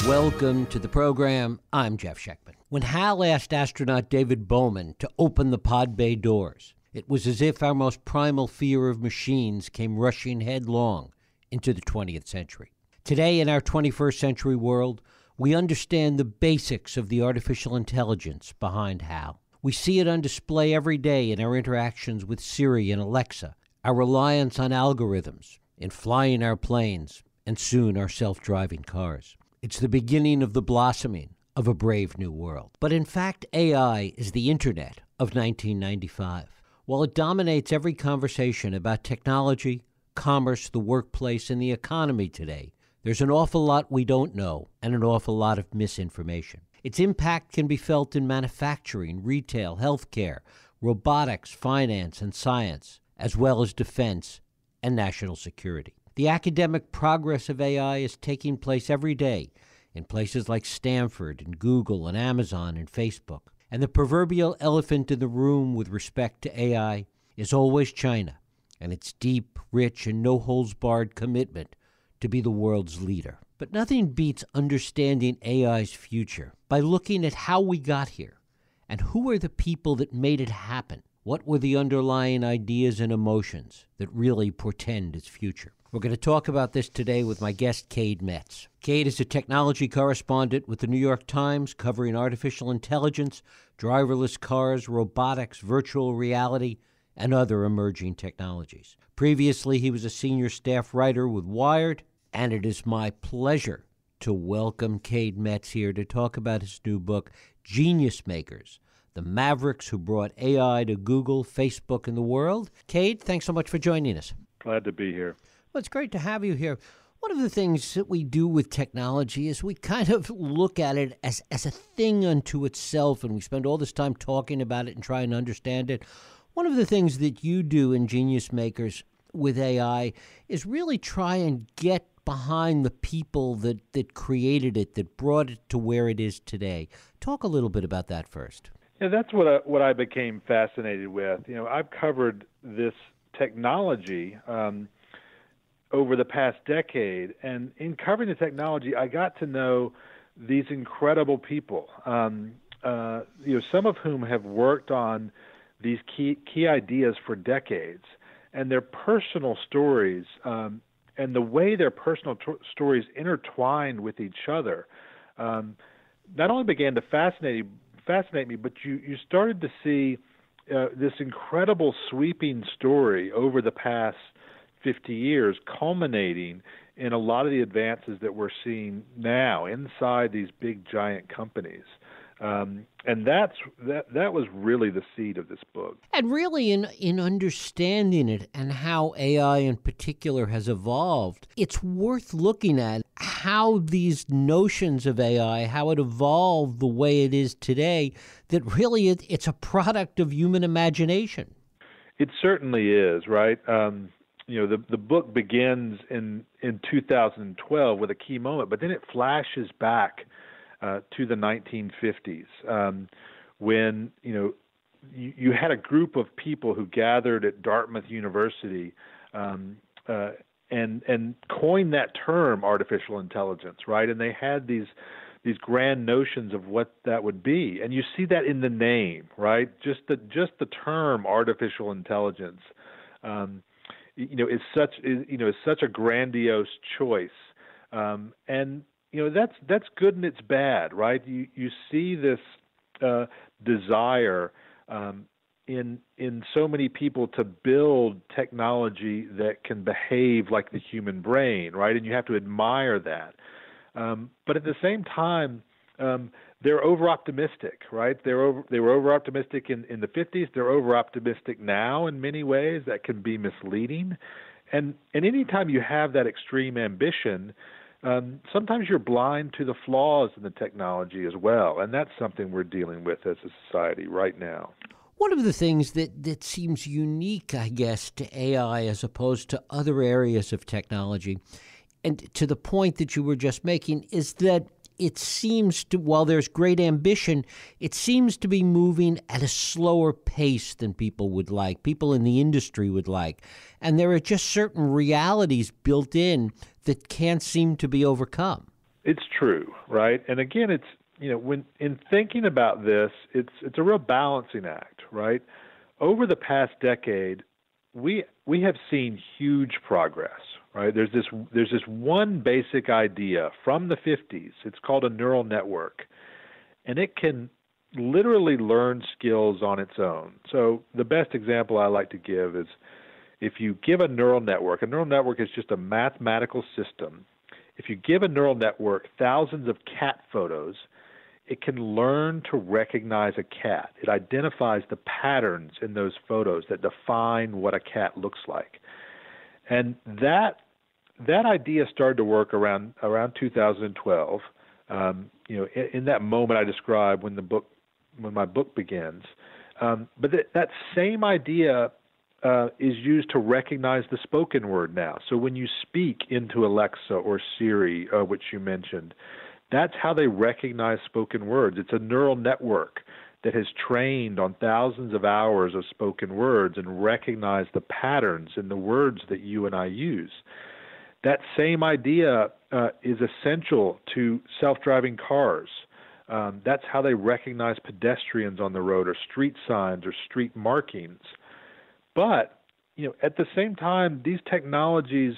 Welcome to the program. I'm Jeff Schechtman. When Hal asked astronaut David Bowman to open the pod bay doors, it was as if our most primal fear of machines came rushing headlong into the 20th century. Today, in our 21st century world, we understand the basics of the artificial intelligence behind Hal. We see it on display every day in our interactions with Siri and Alexa, our reliance on algorithms, in flying our planes, and soon our self-driving cars. It's the beginning of the blossoming of a brave new world. But in fact, AI is the internet of 1995. While it dominates every conversation about technology, commerce, the workplace, and the economy today, there's an awful lot we don't know and an awful lot of misinformation. Its impact can be felt in manufacturing, retail, healthcare, robotics, finance, and science, as well as defense and national security. The academic progress of AI is taking place every day in places like Stanford and Google and Amazon and Facebook. And the proverbial elephant in the room with respect to AI is always China and its deep, rich, and no-holds-barred commitment to be the world's leader. But nothing beats understanding AI's future by looking at how we got here and who are the people that made it happen. What were the underlying ideas and emotions that really portend its future? We're going to talk about this today with my guest, Cade Metz. Cade is a technology correspondent with the New York Times, covering artificial intelligence, driverless cars, robotics, virtual reality, and other emerging technologies. Previously, he was a senior staff writer with Wired, and it is my pleasure to welcome Cade Metz here to talk about his new book, Genius Makers: The Mavericks Who Brought AI to Google, Facebook, and the World. Cade, thanks so much for joining us. Glad to be here. Well, it's great to have you here. One of the things that we do with technology is we kind of look at it as a thing unto itself, and we spend all this time talking about it and trying to understand it. One of the things that you do in Genius Makers with AI is really try and get behind the people that created it, that brought it to where it is today. Talk a little bit about that first. Yeah, that's what I became fascinated with. You know, I've covered this technology over the past decade, and in covering the technology, I got to know these incredible people. Some of whom have worked on these key ideas for decades, and their personal stories and the way their personal stories intertwined with each other not only began to fascinate me, but you started to see this incredible sweeping story over the past 50 years, culminating in a lot of the advances that we're seeing now inside these big giant companies. And that was really the seed of this book. And really in understanding it and how AI in particular has evolved, it's worth looking at how these notions of AI, how it evolved the way it is today, that really it's a product of human imagination. It certainly is, right? The book begins in 2012 with a key moment, but then it flashes back to the 1950s when you had a group of people who gathered at Dartmouth University and coined that term artificial intelligence, right? And they had these grand notions of what that would be, and you see that in the name, right? Just the term artificial intelligence, is such a grandiose choice, and that's good and it's bad, right? You see this desire in so many people to build technology that can behave like the human brain, right? And you have to admire that. But at the same time, they're over-optimistic, right? They were over-optimistic in the 50s. They're over-optimistic now in many ways. That can be misleading. And anytime you have that extreme ambition, sometimes you're blind to the flaws in the technology as well, and that's something we're dealing with as a society right now. One of the things that seems unique, I guess, to AI as opposed to other areas of technology, and to the point that you were just making, is that it seems to, while there's great ambition, it seems to be moving at a slower pace than people would like, people in the industry would like. And there are just certain realities built in that can't seem to be overcome. It's true, right? And again, it's, when in thinking about this, it's a real balancing act, right? Over the past decade, we have seen huge progress, right? There's this one basic idea from the 50s. It's called a neural network, and it can literally learn skills on its own. So the best example I like to give is if you give a neural network is just a mathematical system. If you give a neural network thousands of cat photos, it can learn to recognize a cat. It identifies the patterns in those photos that define what a cat looks like. And that idea started to work around 2012. In that moment I described when my book begins. But that same idea is used to recognize the spoken word now. So when you speak into Alexa or Siri, which you mentioned, that's how they recognize spoken words. It's a neural network that has trained on thousands of hours of spoken words and recognized the patterns in the words that you and I use. That same idea is essential to self-driving cars. That's how they recognize pedestrians on the road or street signs or street markings. But, at the same time, these technologies,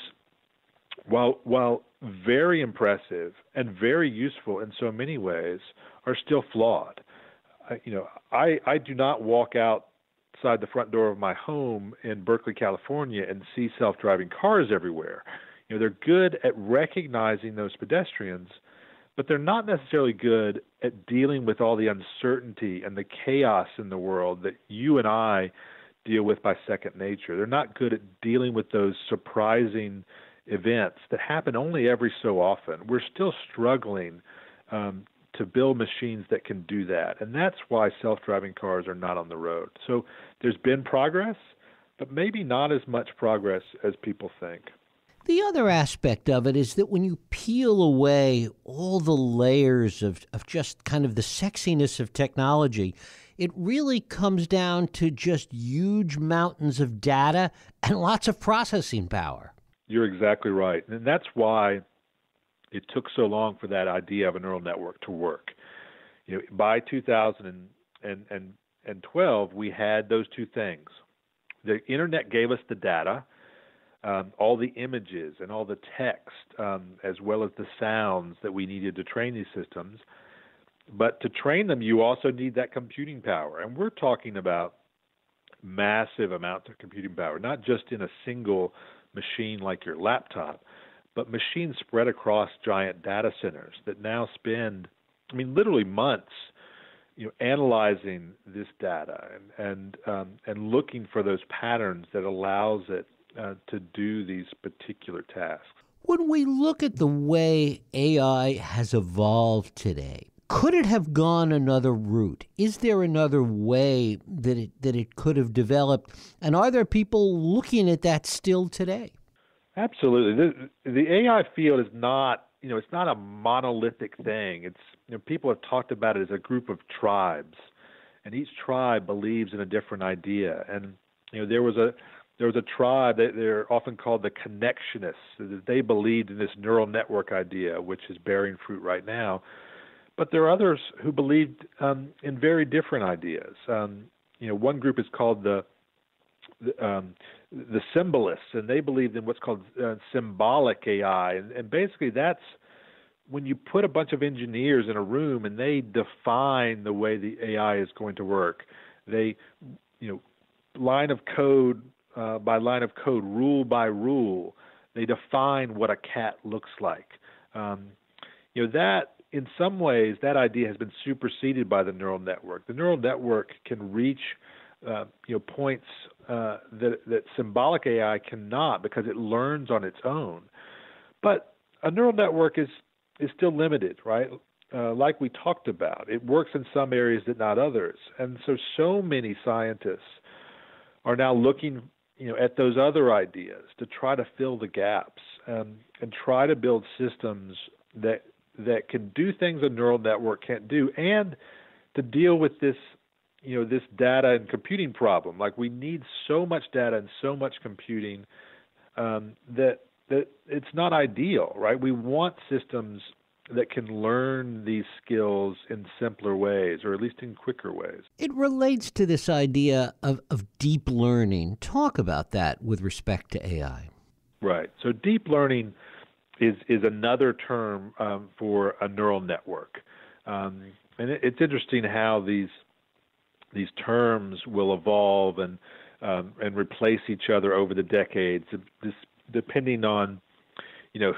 while very impressive and very useful in so many ways, are still flawed. I do not walk outside the front door of my home in Berkeley, California, and see self-driving cars everywhere. They're good at recognizing those pedestrians, but they're not necessarily good at dealing with all the uncertainty and the chaos in the world that you and I deal with by second nature. They're not good at dealing with those surprising events that happen only every so often. We're still struggling to build machines that can do that, and that's why self-driving cars are not on the road. So there's been progress, but maybe not as much progress as people think. The other aspect of it is that when you peel away all the layers of just kind of the sexiness of technology, it really comes down to just huge mountains of data and lots of processing power. You're exactly right. And that's why it took so long for that idea of a neural network to work. By 2012, we had those two things. The internet gave us the data, all the images and all the text, as well as the sounds that we needed to train these systems. But to train them, you also need that computing power. And we're talking about massive amounts of computing power, not just in a single machine like your laptop, but machines spread across giant data centers that now spend, literally months, analyzing this data and looking for those patterns that allows it to do these particular tasks. When we look at the way AI has evolved today, could it have gone another route? Is there another way that it could have developed? And are there people looking at that still today? Absolutely. The AI field is not, it's not a monolithic thing. It's, people have talked about it as a group of tribes, and each tribe believes in a different idea. And there was a tribe that they're often called the connectionists. They believed in this neural network idea, which is bearing fruit right now. But there are others who believed in very different ideas. One group is called the symbolists, and they believed in what's called symbolic AI. And basically that's when you put a bunch of engineers in a room and they define the way the AI is going to work. They, line of code by line of code, rule by rule, they define what a cat looks like. That in some ways, that idea has been superseded by the neural network. The neural network can reach points that symbolic AI cannot because it learns on its own. But a neural network is still limited, right? Like we talked about, it works in some areas that not others. And so many scientists are now looking at those other ideas to try to fill the gaps and try to build systems that can do things a neural network can't do, and to deal with this, this data and computing problem. Like, we need so much data and so much computing that it's not ideal, right? We want systems that can learn these skills in simpler ways, or at least in quicker ways. It relates to this idea of deep learning. Talk about that with respect to AI. Right. So deep learning is another term for a neural network. And it's interesting how these terms will evolve and replace each other over the decades, depending on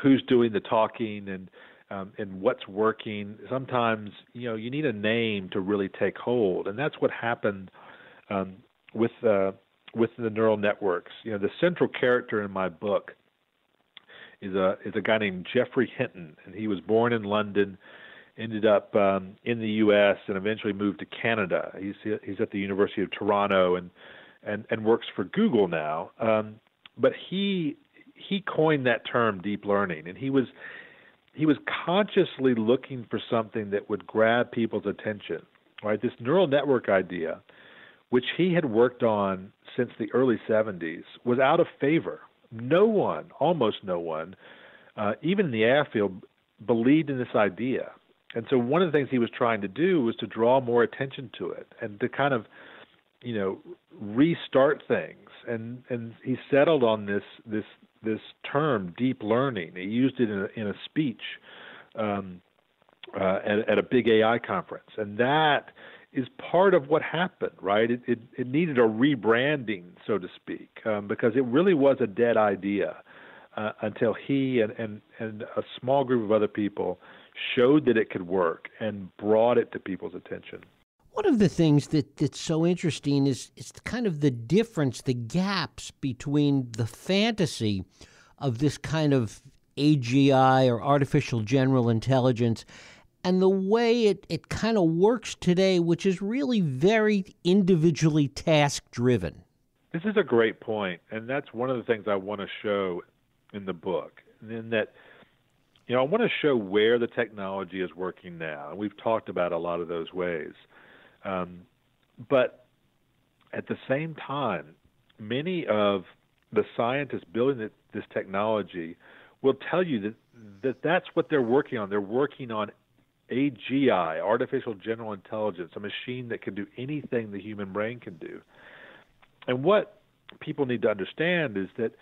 who's doing the talking and what's working. Sometimes you need a name to really take hold, and that's what happened with the neural networks. The central character in my book is a guy named Geoffrey Hinton, and he was born in London, ended up in the U.S. and eventually moved to Canada. He's at the University of Toronto and works for Google now. But he coined that term, deep learning, and he was consciously looking for something that would grab people's attention. Right, this neural network idea, which he had worked on since the early 70s, was out of favor. Almost no one, even in the AI field, believed in this idea. And so one of the things he was trying to do was to draw more attention to it and to kind of, restart things. And he settled on this term, deep learning. He used it in a speech at a big AI conference. And that is part of what happened, right? It needed a rebranding, so to speak, because it really was a dead idea until he and a small group of other people showed that it could work and brought it to people's attention. One of the things that's so interesting is kind of the difference, the gaps between the fantasy of this kind of AGI or artificial general intelligence and the way it kind of works today, which is really very individually task-driven. This is a great point, and that's one of the things I want to show in the book, in that I want to show where the technology is working now, and we've talked about a lot of those ways. But at the same time, many of the scientists building this technology will tell you that that's what they're working on. They're working on AGI, artificial general intelligence, a machine that can do anything the human brain can do. And what people need to understand is that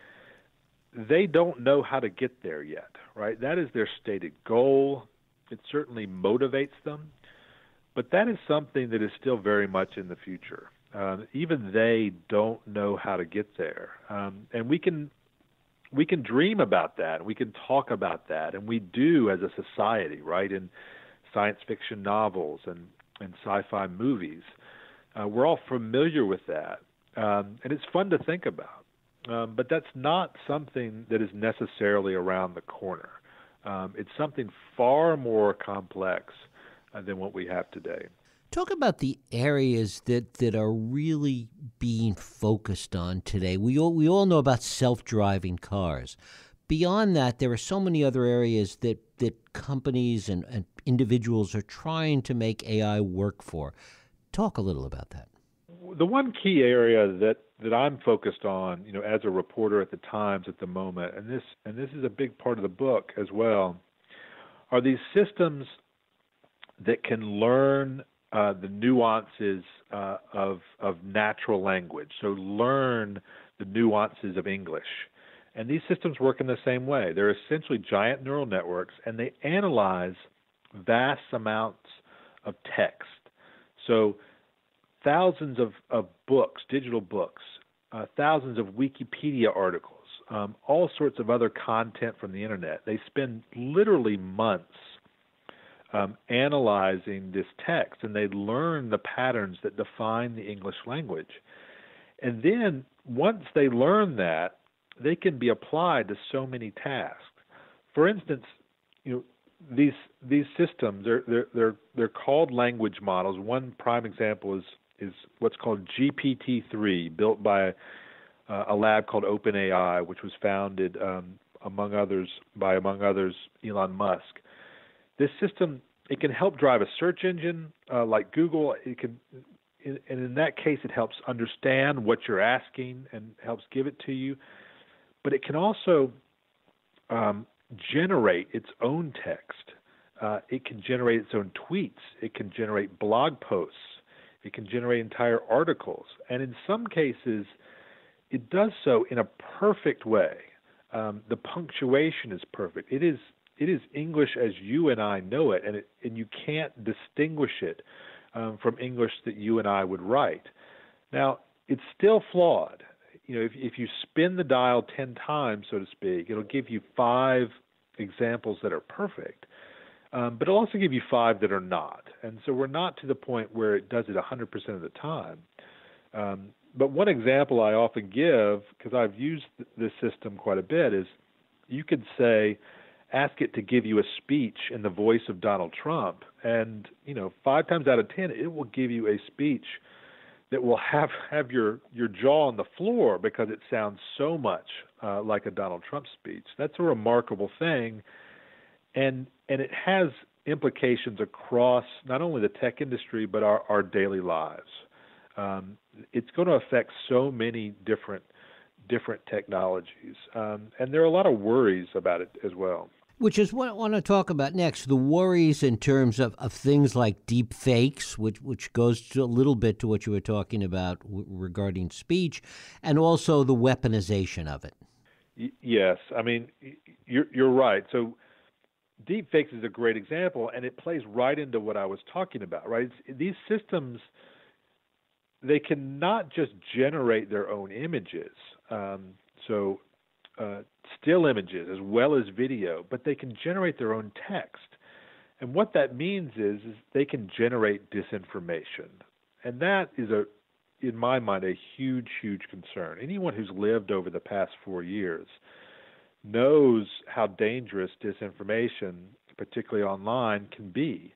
they don't know how to get there yet, right? That is their stated goal. It certainly motivates them, but that is something that is still very much in the future. Even they don't know how to get there. And we can dream about that, we can talk about that, and we do as a society, right? In science fiction novels and sci-fi movies. We're all familiar with that, and it's fun to think about. But that's not something that is necessarily around the corner. It's something far more complex than what we have today. Talk about the areas that are really being focused on today. We all know about self-driving cars. Beyond that, there are so many other areas that companies and individuals are trying to make AI work for. Talk a little about that. The one key area that I'm focused on, as a reporter at the Times at the moment, and this is a big part of the book as well, are these systems that can learn the nuances of natural language. So learn the nuances of English. And these systems work in the same way. They're essentially giant neural networks, and they analyze vast amounts of text. So thousands of books, digital books, thousands of Wikipedia articles, all sorts of other content from the internet. They spend literally months analyzing this text, and they learn the patterns that define the English language. And then once they learn that, they can be applied to so many tasks. For instance, these systems, they're called language models. One prime example is what's called GPT-3, built by a lab called OpenAI, which was founded among others Elon Musk. This system, it can help drive a search engine like Google. And in that case, it helps understand what you're asking and helps give it to you. But it can also generate its own text. it can generate its own tweets. It can generate blog posts. It can generate entire articles. And in some cases, it does so in a perfect way. The punctuation is perfect. It is English as you and I know it, and you can't distinguish it from English that you and I would write. Now, it's still flawed. If you spin the dial 10 times, so to speak, it'll give you 5 examples that are perfect, but it'll also give you 5 that are not. And so we're not to the point where it does it 100% of the time. But one example I often give, because I've used this system quite a bit, is you could say, ask it to give you a speech in the voice of Donald Trump, and 5 times out of 10, it will give you a speech that will have your jaw on the floor because it sounds so much like a Donald Trump speech. That's a remarkable thing, and it has implications across not only the tech industry but our daily lives. It's going to affect so many different technologies, and there are a lot of worries about it as well. Which is what I want to talk about next, the worries in terms of things like deepfakes, which goes to a little bit to what you were talking about regarding speech, and also the weaponization of it. Yes. I mean, you're right. So deepfakes is a great example, and it plays right into what I was talking about, right? These systems, they can not just generate their own images. Still images as well as video, but they can generate their own text. And what that means is they can generate disinformation. And that is, in my mind, a huge, huge concern. Anyone who's lived over the past 4 years knows how dangerous disinformation, particularly online, can be.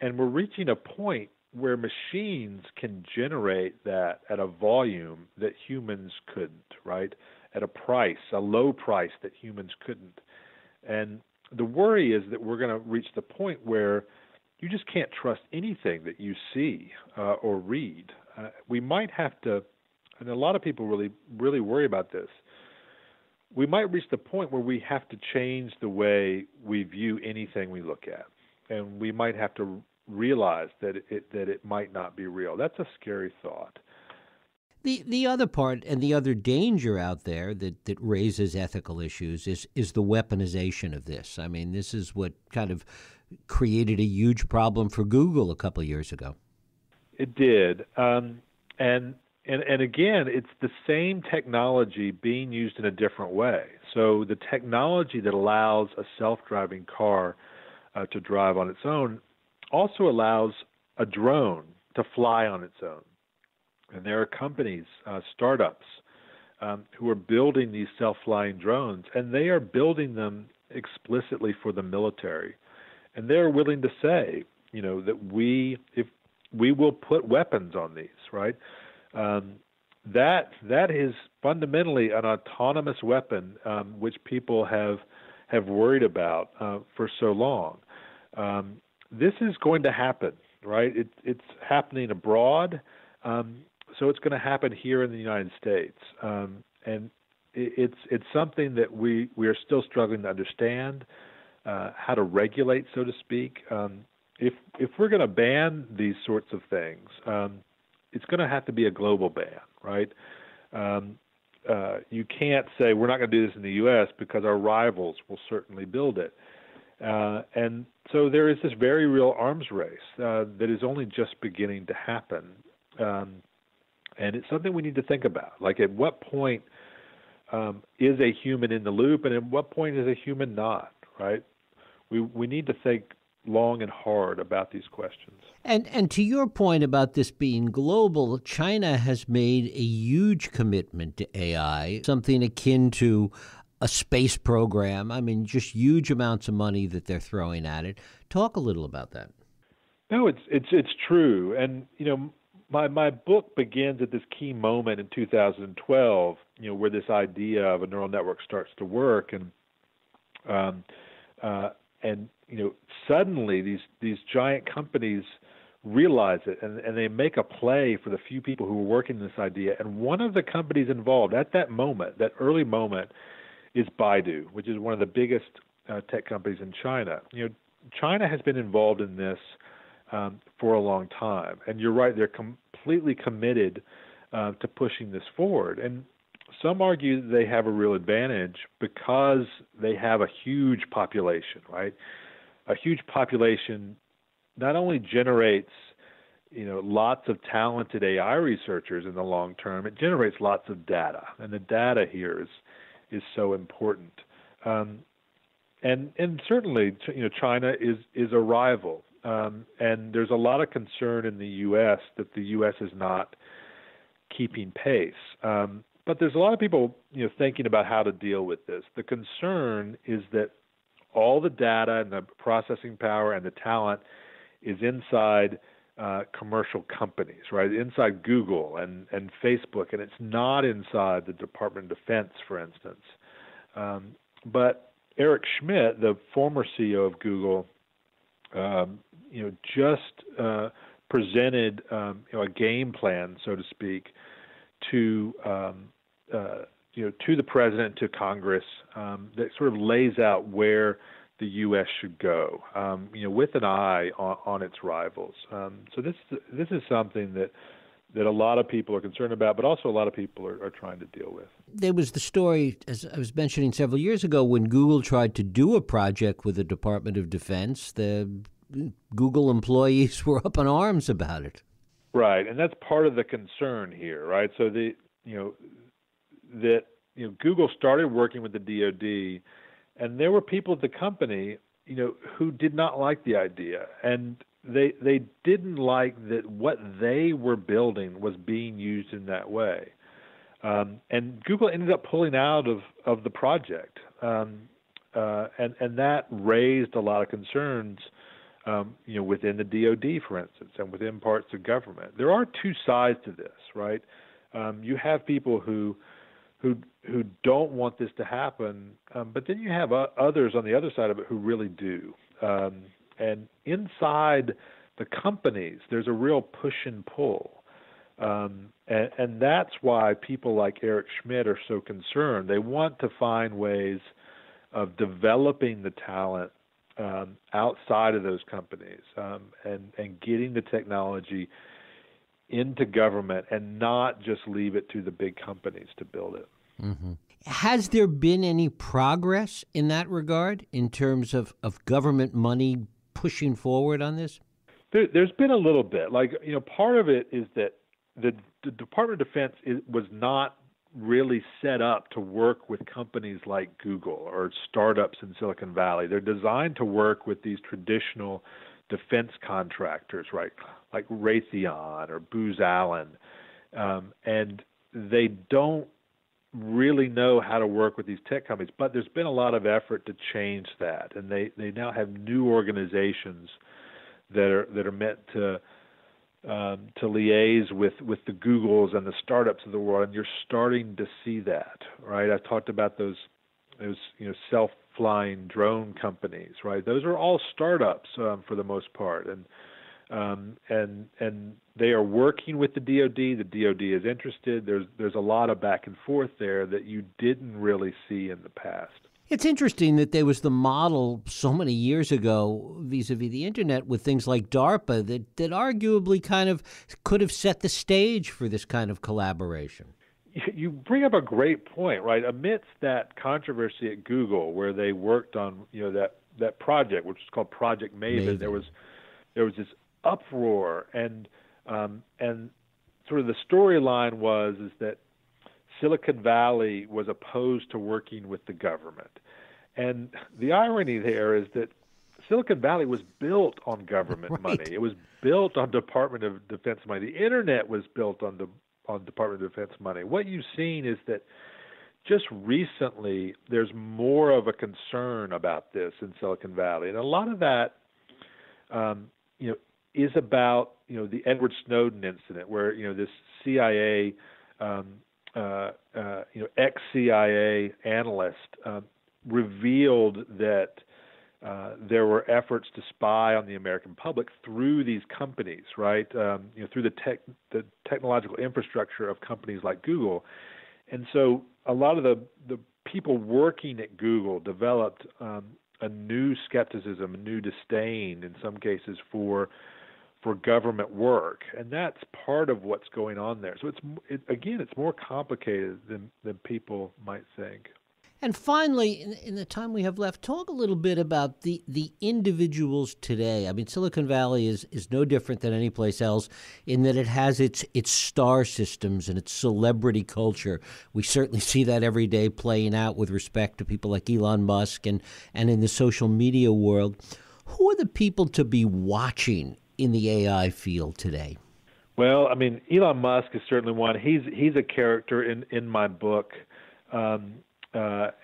And we're reaching a point where machines can generate that at a volume that humans couldn't, right? At a low price that humans couldn't. And the worry is that we're going to reach the point where you just can't trust anything that you see or read. We might have to, and a lot of people really, really worry about this, we might reach the point where we have to change the way we view anything we look at. And we might have to realize that it might not be real. That's a scary thought. The other part and the other danger out there that raises ethical issues is the weaponization of this. I mean, this is what kind of created a huge problem for Google a couple of years ago. It did. And again, it's the same technology being used in a different way. So the technology that allows a self-driving car to drive on its own also allows a drone to fly on its own. And there are companies, startups, who are building these self-flying drones, and they are building them explicitly for the military. And they're willing to say, that we will put weapons on these, right? That is fundamentally an autonomous weapon, which people have worried about for so long. This is going to happen, right? It's happening abroad. So it's going to happen here in the United States, and it's something that we are still struggling to understand how to regulate, so to speak. If we're going to ban these sorts of things, it's going to have to be a global ban, right? You can't say we're not going to do this in the U.S. because our rivals will certainly build it. And so there is this very real arms race that is only just beginning to happen. And it's something we need to think about. Like, at what point is a human in the loop, and at what point is a human not, right? We need to think long and hard about these questions. And to your point about this being global, China has made a huge commitment to AI, something akin to a space program. I mean, just huge amounts of money that they're throwing at it. Talk a little about that. No, it's true. And, my book begins at this key moment in 2012, where this idea of a neural network starts to work, and suddenly these giant companies realize it, and they make a play for the few people who are working this idea. And one of the companies involved at that moment, that early moment, is Baidu, which is one of the biggest tech companies in China. China has been involved in this for a long time, and you're right; they're completely committed to pushing this forward. And some argue that they have a real advantage because they have a huge population, right? A huge population not only generates, lots of talented AI researchers in the long term, it generates lots of data, and the data here is so important. And certainly, China is a rival, and there's a lot of concern in the U.S. that the U.S. is not keeping pace. But there's a lot of people, thinking about how to deal with this. The concern is that all the data and the processing power and the talent is inside commercial companies, right? Inside Google and Facebook, and it's not inside the Department of Defense, for instance. But Eric Schmidt, the former CEO of Google, just presented a game plan, so to speak, to the president, to Congress, that sort of lays out where the U.S. should go, with an eye on its rivals. So this is something that a lot of people are concerned about, but also a lot of people are trying to deal with. There was the story, as I was mentioning several years ago, when Google tried to do a project with the Department of Defense. The Google employees were up in arms about it. Right, and that's part of the concern here, right? So Google started working with the DoD, and there were people at the company, who did not like the idea, and they didn't like that what they were building was being used in that way. And Google ended up pulling out of the project, and that raised a lot of concerns, within the DoD, for instance, and within parts of government. There are two sides to this, right? You have people who don't want this to happen, but then you have others on the other side of it who really do. And inside the companies, there's a real push and pull. And that's why people like Eric Schmidt are so concerned. They want to find ways of developing the talent outside of those companies, and getting the technology into government and not just leave it to the big companies to build it. Mm-hmm. Has there been any progress in that regard in terms of government money pushing forward on this? There's been a little bit. Part of it is that the Department of Defense was not really set up to work with companies like Google or startups in Silicon Valley. They're designed to work with these traditional defense contractors, right, like Raytheon or Booz Allen, and they don't really know how to work with these tech companies. But there's been a lot of effort to change that, and they now have new organizations that are meant to liaise with the Googles and the startups of the world, and you're starting to see that, right? I talked about those self-flying drone companies, right? Those are all startups for the most part, and they are working with the DoD. The DoD is interested. There's a lot of back and forth there that you didn't really see in the past. It's interesting that there was the model so many years ago vis-a-vis the internet with things like DARPA that arguably kind of could have set the stage for this kind of collaboration. You bring up a great point, right? Amidst that controversy at Google, where they worked on that project, which was called Project Maven, there was this uproar, and sort of the storyline is that Silicon Valley was opposed to working with the government. And the irony there is that Silicon Valley was built on government money. It was built on Department of Defense money. The internet was built on Department of Defense money. What you've seen is that just recently there's more of a concern about this in Silicon Valley. And a lot of that is about the Edward Snowden incident, where this CIA ex-CIA analyst revealed that there were efforts to spy on the American public through these companies, right? Through the technological infrastructure of companies like Google. And so a lot of the people working at Google developed a a new skepticism, a new disdain in some cases for government work, and that's part of what's going on there. So it's more complicated than people might think. And finally, in the time we have left, talk a little bit about the individuals today. I mean, Silicon Valley is no different than any place else in that it has its star systems and its celebrity culture. We certainly see that every day playing out with respect to people like Elon Musk and in the social media world. Who are the people to be watching in the AI field today? Well, I mean, Elon Musk is certainly one. He's a character in my book.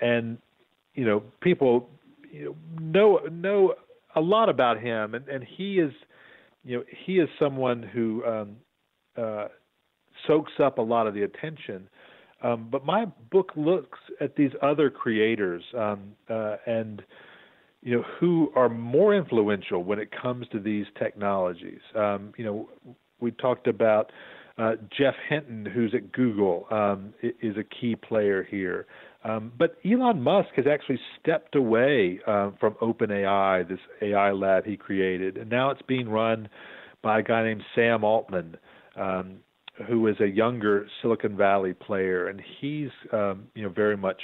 And people know a lot about him, and he is someone who soaks up a lot of the attention. But my book looks at these other creators and who are more influential when it comes to these technologies. We talked about Jeff Hinton, who's at Google, is a key player here. But Elon Musk has actually stepped away from OpenAI, this AI lab he created, and now it's being run by a guy named Sam Altman, who is a younger Silicon Valley player, and he's very much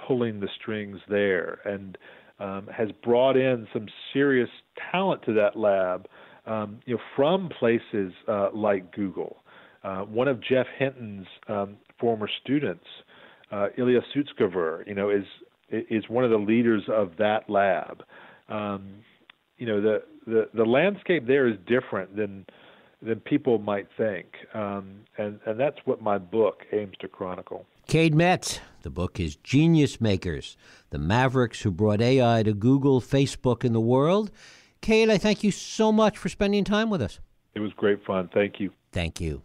pulling the strings there, and has brought in some serious talent to that lab from places like Google. One of Jeff Hinton's former students, Ilya Sutskever, is one of the leaders of that lab. The landscape there is different than people might think, and that's what my book aims to chronicle. Cade Metz, the book is Genius Makers, the Mavericks who brought AI to Google, Facebook, and the world. Cade, I thank you so much for spending time with us. It was great fun. Thank you. Thank you.